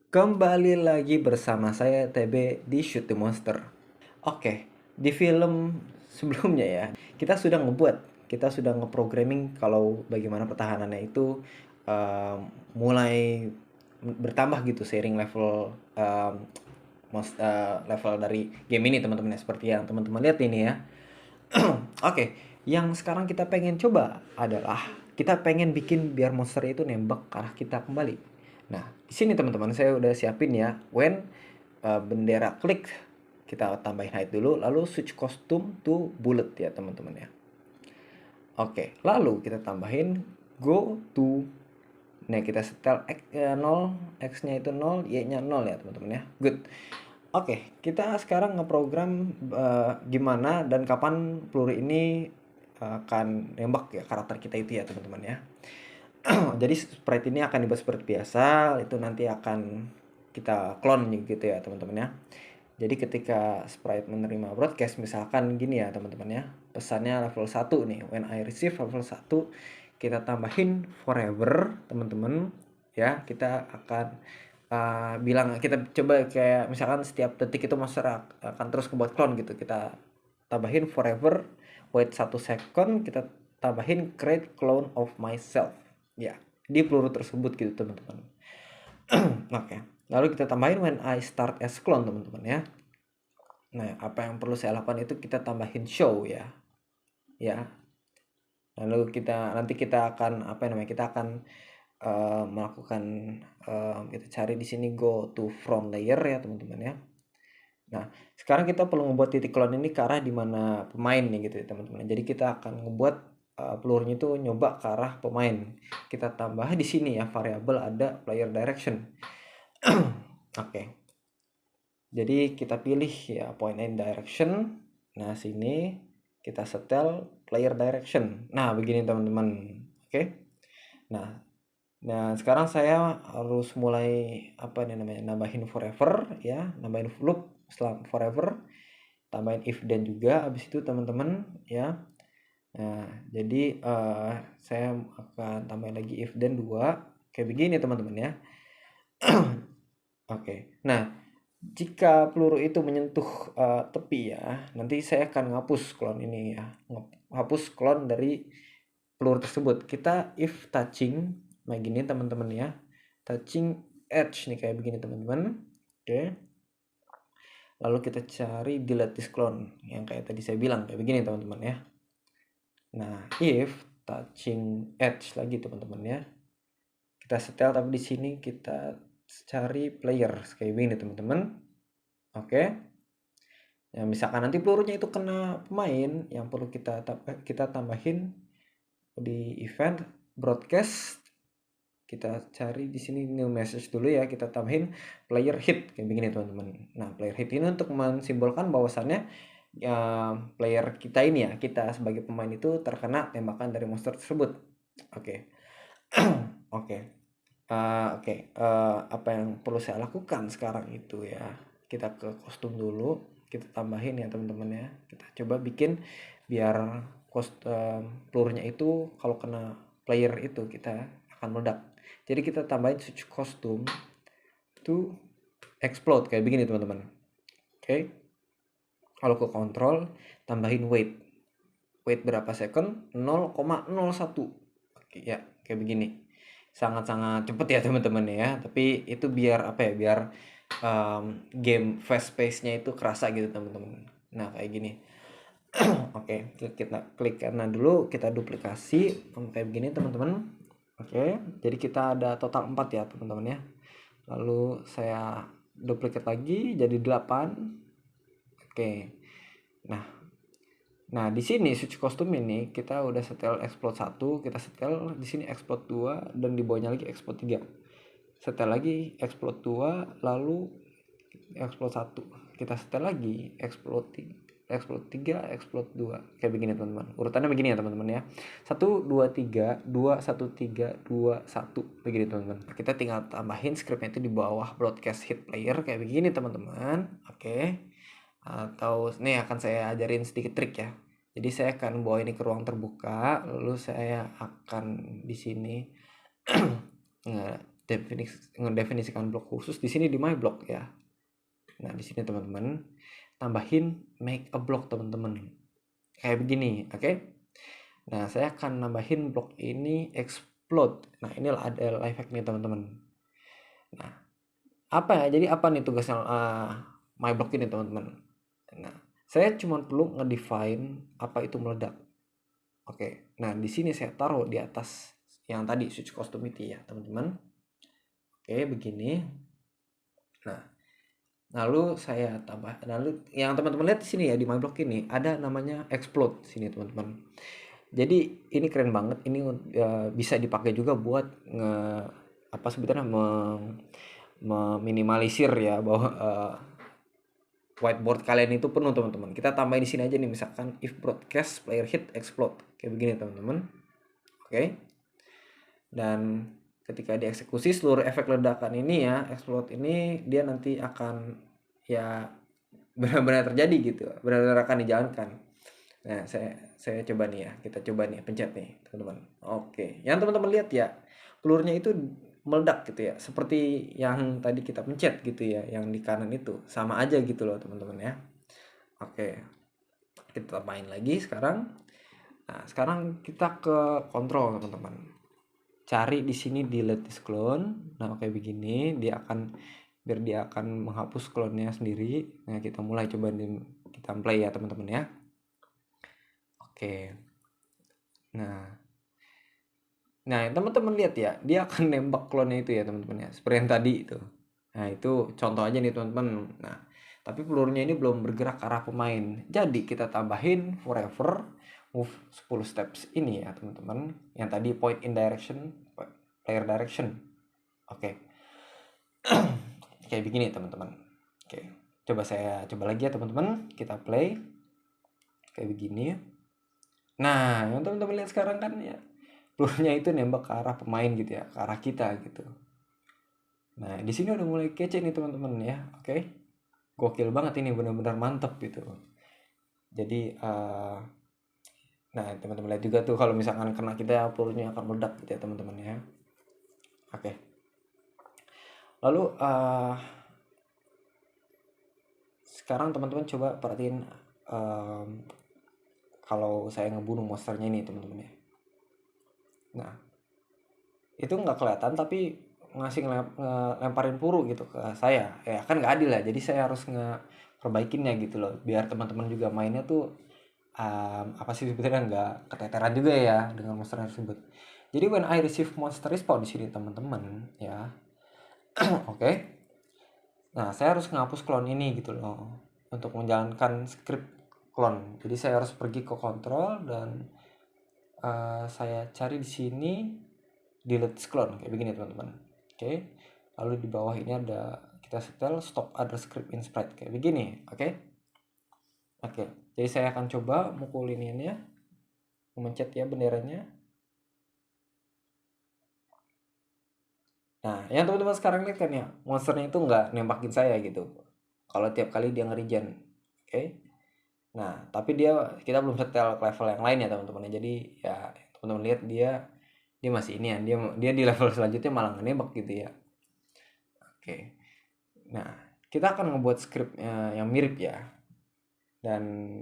Kembali lagi bersama saya TB di Shoot the Monster. Oke, di film sebelumnya ya, kita sudah ngeprogramming kalau bagaimana pertahanannya itu em, mulai bertambah gitu seiring level level dari game ini teman-teman ya, seperti yang teman-teman lihat ini ya. Oke, yang sekarang kita pengen coba adalah kita pengen bikin biar monster itu nembak ke arah kita kembali. Nah, di sini teman-teman saya udah siapin ya. When bendera klik, kita tambahin height dulu, lalu switch costume to bullet ya teman-teman ya. Oke, lalu kita tambahin go to. Nah, kita setel X, 0, X-nya itu 0, Y-nya 0 ya teman-teman ya. Good. Oke, kita sekarang ngeprogram gimana dan kapan peluru ini akan nembak ya karakter kita itu ya teman-teman ya. Jadi sprite ini akan dibuat seperti biasa, itu nanti akan kita clone gitu ya teman-teman ya. Jadi ketika sprite menerima broadcast misalkan gini ya teman-teman ya. Pesannya level 1 nih. When I receive level 1, kita tambahin forever teman-teman ya. Kita akan bilang, kita coba kayak misalkan setiap detik itu monster akan terus ngebuat clone gitu. Kita tambahin forever, wait 1 second, kita tambahin create clone of myself ya di peluru tersebut gitu teman-teman. Oke, lalu kita tambahin when I start as clone teman-teman ya. Nah, apa yang perlu saya lakukan itu kita tambahin show ya. Ya. Lalu nanti kita akan apa namanya? Kita akan melakukan kita cari di sini go to front layer ya, teman-teman ya. Nah, sekarang kita perlu membuat titik clone ini ke arah di mana pemain nih gitu ya, teman-teman. Jadi kita akan membuat pelurunya itu nyoba ke arah pemain. Kita tambah di sini ya variabel ada player direction. Oke. Jadi kita pilih ya point and direction. Nah, sini kita setel player direction. Nah, begini teman-teman. Oke. Nah, sekarang saya harus mulai apa nih namanya? Nambahin forever ya, nambahin loop setelah forever, tambahin if then juga habis itu teman-teman ya. Nah, jadi saya akan tambahin lagi if then 2 kayak begini teman-teman ya. Oke. Nah, jika peluru itu menyentuh tepi ya, nanti saya akan ngapus clone ini ya. Hapus clone dari peluru tersebut. Kita if touching, nah gini teman-teman ya. Touching edge nih kayak begini teman-teman. Oke. Lalu kita cari delete this clone yang kayak tadi saya bilang kayak begini teman-teman ya. Nah, if touching edge lagi teman-teman ya. Kita setel tapi di sini kita cari player kayak begini teman-teman. Oke. Ya, misalkan nanti pelurunya itu kena pemain, yang perlu kita tambahin di event broadcast, kita cari di sini new message dulu ya, kita tambahin player hit kayak begini teman-teman. Nah, player hit ini untuk mensimbolkan bahwasannya ya, player kita ini ya, kita sebagai pemain itu terkena tembakan dari monster tersebut. Oke. Oke. Apa yang perlu saya lakukan sekarang itu ya, kita ke kostum dulu, kita tambahin ya teman-teman ya. Kita coba bikin biar pelurunya itu kalau kena player itu kita akan meledak. Jadi kita tambahin switch kostum to explode kayak begini teman-teman. Oke. Kalau ke control tambahin wait berapa second, 0,01. Oke ya, kayak begini. Sangat-sangat cepet ya teman-teman ya, tapi itu biar apa ya, biar game fast pace-nya itu kerasa gitu teman-teman. Nah, kayak gini. Oke, kita klik karena dulu kita duplikasi kayak begini teman-teman. Oke, jadi kita ada total 4 ya teman-teman ya. Lalu saya duplikat lagi jadi 8. Oke. Nah, di sini switch kostum ini kita udah setel explode 1, kita setel di sini explode 2 dan di bawahnya lagi explode 3. Setel lagi explode 2, lalu explode 1. Kita setel lagi explode 3, explode 2. Kayak begini teman-teman. Urutannya begini ya teman-teman ya. 1 2 3, 2 1 3, 2 1. Begini teman-teman. Kita tinggal tambahin scriptnya itu di bawah broadcast hit player kayak begini teman-teman. Oke. Atau nih akan saya ajarin sedikit trik ya. Jadi saya akan bawa ini ke ruang terbuka, lalu saya akan di sini ngedefinisikan blok khusus di sini di my block ya. Nah, di sini teman-teman tambahin make a block teman-teman. Kayak begini, oke? Nah, saya akan nambahin blok ini explode. Nah, ini ada live hack nih teman-teman. Nah, apa ya? Jadi apa nih tugasnya my block ini teman-teman? Nah, saya cuma perlu ngedefine apa itu meledak. Oke. Nah, di sini saya taruh di atas yang tadi switch customity ya, teman-teman. Oke, begini. Nah, lalu saya tambah, lalu yang teman-teman lihat di sini ya di my block ini ada namanya explode sini teman-teman. Jadi ini keren banget, ini bisa dipakai juga buat apa sebetulnya meminimalisir ya bahwa whiteboard kalian itu penuh teman-teman. Kita tambahin di sini aja nih misalkan if broadcast player hit explode kayak begini teman-teman. Oke. Dan ketika dieksekusi seluruh efek ledakan ini ya, explode ini dia nanti akan ya benar-benar terjadi gitu, benar-benar akan dijalankan. Nah, saya coba nih ya, kita coba nih pencet nih teman-teman. Oke, yang teman-teman lihat ya, pelurunya itu meledak gitu ya, seperti yang tadi kita pencet gitu ya, yang di kanan itu sama aja gitu loh teman-teman ya. Oke, kita main lagi sekarang. Nah, sekarang kita ke kontrol teman-teman. Cari di sini delete this clone. Nah, kayak begini dia akan menghapus clone-nya sendiri. Nah, kita mulai coba kita play ya teman-teman ya. Oke. Nah, teman-teman lihat ya, dia akan nembak clone-nya itu ya teman-teman ya, seperti yang tadi itu. Nah, itu contoh aja nih teman-teman. Nah, tapi pelurunya ini belum bergerak ke arah pemain. Jadi kita tambahin forever move 10 steps ini ya teman-teman. Yang tadi point in direction, player direction. Oke. Kayak begini teman-teman. Oke. Saya coba lagi ya teman-teman. Kita play. Kayak begini. Nah, yang teman-teman lihat sekarang kan ya, pelurunya itu nembak ke arah pemain gitu ya, ke arah kita gitu. Nah, di sini udah mulai kece nih teman-teman ya. Oke. Gokil banget ini, benar-benar mantep gitu. Jadi nah, teman-teman lihat juga tuh kalau misalkan kena kita pelurunya akan meledak gitu ya teman-teman ya. Oke. Lalu sekarang teman-teman coba perhatiin kalau saya ngebunuh monsternya ini teman-teman ya. Nah, itu nggak kelihatan tapi ngasih ngelemparin peluru gitu ke saya ya, kan nggak adil lah. Jadi saya harus ngeperbaikinnya gitu loh, biar teman-teman juga mainnya tuh apa sih sebetulnya nggak keteteran juga ya dengan monster tersebut. Jadi when I receive monster respawn di sini teman-teman ya. Oke. Nah, saya harus ngapus clone ini gitu loh untuk menjalankan script clone. Jadi saya harus pergi ke control dan saya cari di sini delete clone kayak begini teman-teman. Oke. Lalu di bawah ini ada kita setel stop other script in sprite kayak begini. Oke. Jadi saya akan coba mukulin ini ya, mencet ya benderanya. Nah, yang teman-teman sekarang lihat kan ya, monsternya itu nggak nembakin saya gitu kalau tiap kali dia ngerigen. Oke. Nah, tapi kita belum setel level yang lain ya teman-teman. Jadi ya teman-teman lihat dia masih ini ya, dia di level selanjutnya malah nembak gitu ya. Oke. Nah, kita akan ngebuat script yang mirip ya. Dan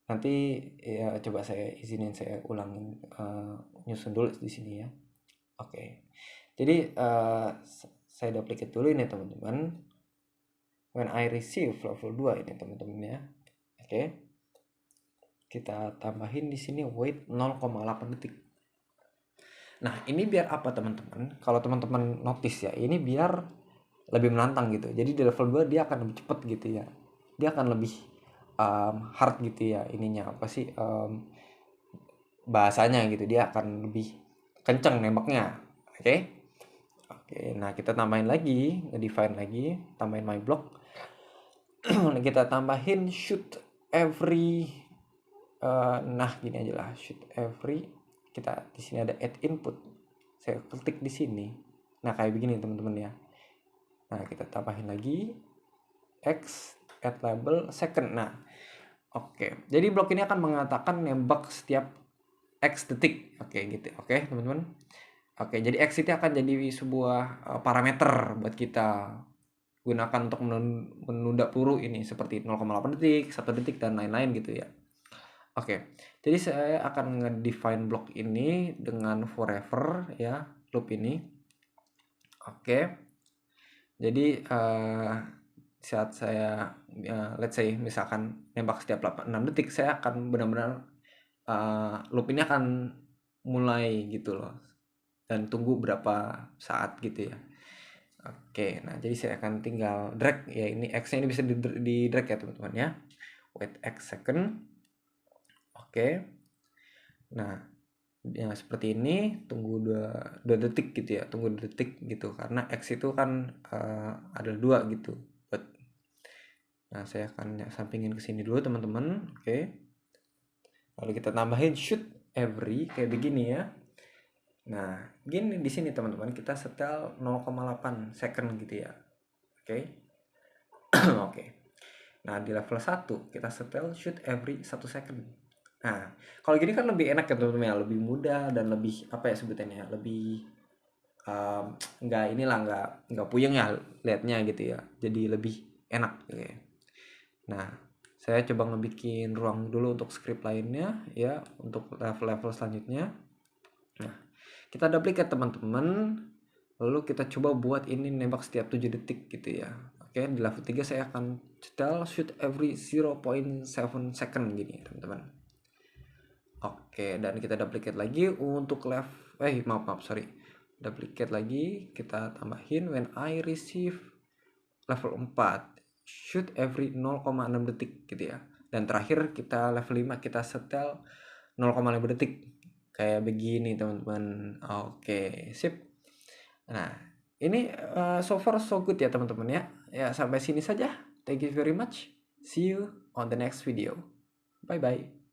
nanti ya coba saya izinin saya ulangin nyusun dulu di sini ya. Oke. Jadi saya duplicate dulu ini teman-teman. When I receive level 2 ini teman-teman ya. Oke. Kita tambahin di sini wait 0,8 detik. Nah, ini biar apa teman-teman? Kalau teman-teman notice ya, ini biar lebih menantang gitu. Jadi di level 2 dia akan lebih cepat gitu ya. Dia akan lebih hard gitu ya ininya, apa sih bahasanya gitu. Dia akan lebih kenceng nembaknya. Oke. Nah kita tambahin lagi, define lagi, tambahin my block. Kita tambahin shoot every nah gini aja lah, shoot every. Kita di sini ada add input. Saya ketik di sini. Nah, kayak begini teman-teman ya. Nah, kita tambahin lagi X add label second. Nah, oke. Jadi blok ini akan mengatakan nembak setiap X detik. Oke gitu. Oke teman-teman. Oke, jadi X itu akan jadi sebuah parameter buat kita gunakan untuk menunda peluru ini seperti 0,8 detik, 1 detik dan lain-lain gitu ya. Oke. Jadi saya akan nge-define block ini dengan forever ya, loop ini. Oke. Jadi saat saya let's say misalkan nembak setiap 6 detik, saya akan benar-benar loop ini akan mulai gitu loh. Dan tunggu berapa saat gitu ya. Oke, nah jadi saya akan tinggal drag ya, ini X-nya ini bisa di drag ya teman-teman ya. Wait X second. Oke. Nah, ya seperti ini, tunggu 2 detik gitu ya, tunggu 2 detik gitu karena X itu kan ada 2 gitu. Nah, saya akan sampingin ke sini dulu teman-teman. Oke. Lalu kita tambahin shoot every kayak begini ya. Nah, gini di sini teman-teman kita setel 0,8 second gitu ya. Oke. Oke. Nah, di level 1 kita setel shoot every 1 second. Nah, kalau gini kan lebih enak ya teman-teman ya, lebih mudah dan lebih apa ya sebutannya, lebih nggak puyeng ya liatnya gitu ya. Jadi lebih enak gitu ya. Nah, saya coba ngebikin ruang dulu untuk script lainnya ya, untuk level-level selanjutnya. Nah, kita duplicate teman-teman. Lalu kita coba buat ini nembak setiap 7 detik gitu ya. Oke, di level 3 saya akan setel shoot every 0.7 second gini teman-teman. Oke, dan kita duplicate lagi untuk maaf sorry. Duplicate lagi, kita tambahin when I receive level 4 shoot every 0,6 detik gitu ya. Dan terakhir kita level 5 kita setel 0,5 detik. Kayak begini teman-teman. Oke, sip. Nah, ini so far so good ya teman-teman ya. Ya, sampai sini saja. Thank you very much. See you on the next video. Bye bye.